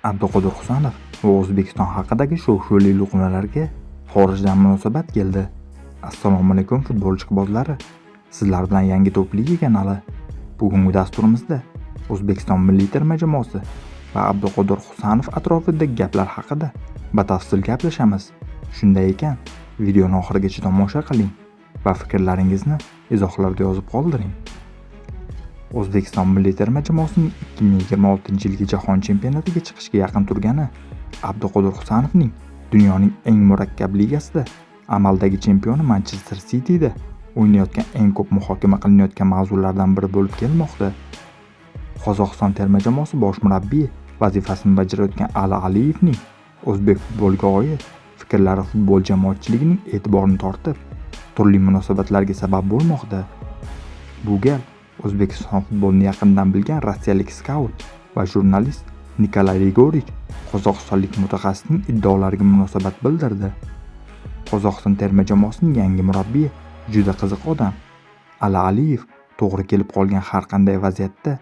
Abduqodir Husanov va O'zbekiston haqidagi shov-shuvli luqmalarga xorijdan munosabat keldi. Assalomu alaykum futbol ishqibozlari. Sizlar bilan yangi to'pligi kanali. Bugungi dasturimizda O'zbekiston milliy terma jamoasi va Abduqodir Husanov atrofidagi gaplar haqida batafsil gaplashamiz. Shunday ekan, videoni oxirigacha tomosha qiling va fikrlaringizni izohlarda yozib qoldiring. O'zbekiston milliy terma jamoasining 2026-yilgi jahon chempionatiga chiqishga yaqin turgani Abduqodir Husanovning dunyoning eng murakkab ligasida amaldagi chempioni Manchester City'da o'ynayotgan eng ko'p muhokama qilinayotgan mavzulardan biri bo'lib kelmoqda. Qozog'iston terma jamoasi bosh murabbiyi vazifasini bajarayotgan Ali Aliyevning o'zbek futboliga oid fikrlari futbol jamoatchiligining e'tiborini tortib, turli munosabatlarga sabab bo'lmoqda. Bu gal O'zbekiston futbolini yaqindan bilgan rossiyalik skaut va jurnalist Nikolay Rigorich qozog'istonlik mutaxassisning iddaolariga munosabat bildirdi. Qozog'iston terma jamoasining yangi murabbiyi juda qiziq odam. Ali Aliyev to'g'ri kelib qolgan har qanday vaziyatda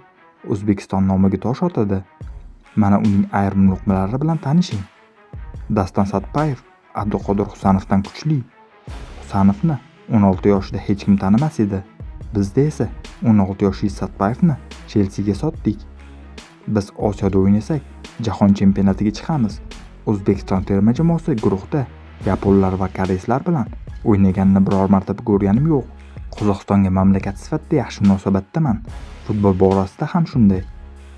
O'zbekiston nomiga tosh otadi. Mana uning ayrim luqmalari bilan tanishing. Daston Satpayev Abduqodir Husanovdan kuchli. Husanovni 16 yoshida hech kim tanimas edi. Bizda esa 16 yoshli Satpayevni Chelsiga sotdik. Biz Osiyoda o'ynasak, jahon chempionatiga chiqamiz. O'zbekiston terma jamoasi guruhda yaponlar va koreyslar bilan o'ynaganini biror marta ko'rganim yo'q. Qozog'istonga mamlakat sifatida yaxshi munosabatdaman. Futbol borasida ham shunday.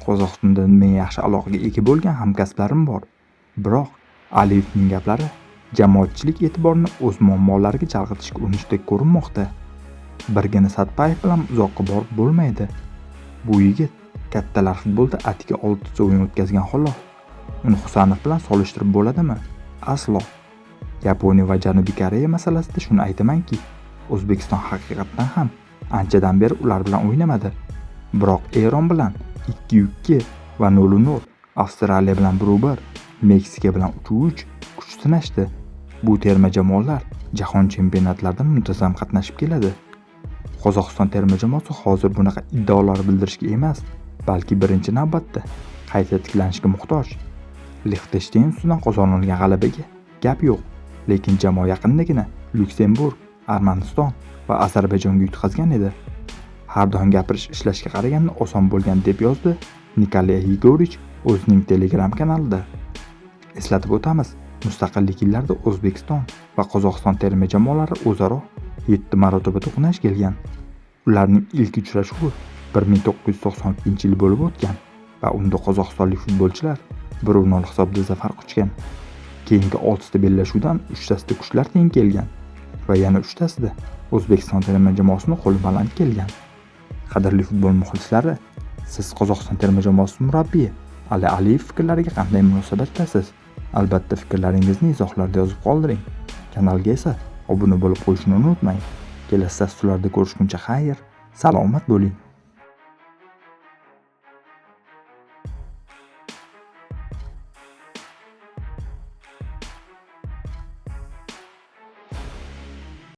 Qozog'istonda men yaxshi aloqaga ega bo'lgan hamkasblarim bor. Biroq Aliyevning gaplari jamoatchilik e'tiborini o'z muammolariga chalg'itishga urinishdek ko'rinmoqda. Birgina Satpayev bilan uzoqqa borib bo'lmaydi. Bu yigit kattalar futbolda atiga 6 o'yin o'tkazgan xolos. Uni Husanov bilan solishtirib bo'ladimi? Aslo. Yaponiya va Janubiy Koreya masalasida shuni aytamanki, O'zbekiston haqiqatan ham anchadan beri ular bilan o'ynamadi. Biroq Eron bilan 2-2 va 0-0, Avstraliya bilan 1-1, Meksika bilan 3-3 kuch sinashdi. Bu terma jamoalar jahon chempionatlarida muntazam qatnashib keladi. Qozog'iston terma jamoasi hozir bunaqa iddaolar bildirishga emas, balki birinchi navbatda qayta tiklanishga muhtoj. Liechtenstein ustidan qozonilgan g'alabaga gap yo'q, lekin jamoa yaqindagina Lyuksemburg, Armaniston va Ozarbayjonga yutqazgan edi. Har doim gapirish ishlashga qaraganda oson bo'lgan deb yozdi Nikolay Rigorich o'zining Telegram kanalida. Eslatib o'tamiz, mustaqillik yillarida O'zbekiston va Qozog'iston terma jamoalari o'zaro 7 marotaba to'qnash kelgan. Ularning ilk uchrashuvi 1992-yil bo'lib o'tgan va unda qozog'istonlik futbolchilar 1-0 hisobda zafar quchgan. Keyingi 6 ta bellashuvdan 3 tasida kuchlar teng kelgan va yana 3 tasida O'zbekiston terma jamoasining qo'li baland kelgan. Qadrli futbol muxlislari, siz Qozog'iston terma jamoasi murabbiyi Ali Aliyev fikrlariga qanday munosabatdasiz? Albatta fikrlaringizni izohlarda yozib qoldiring. Kanalga esa obuna bo'lib qo'yishni unutmang. Kelasi dasturlarda ko'rishguncha xayr, salomat bo'ling.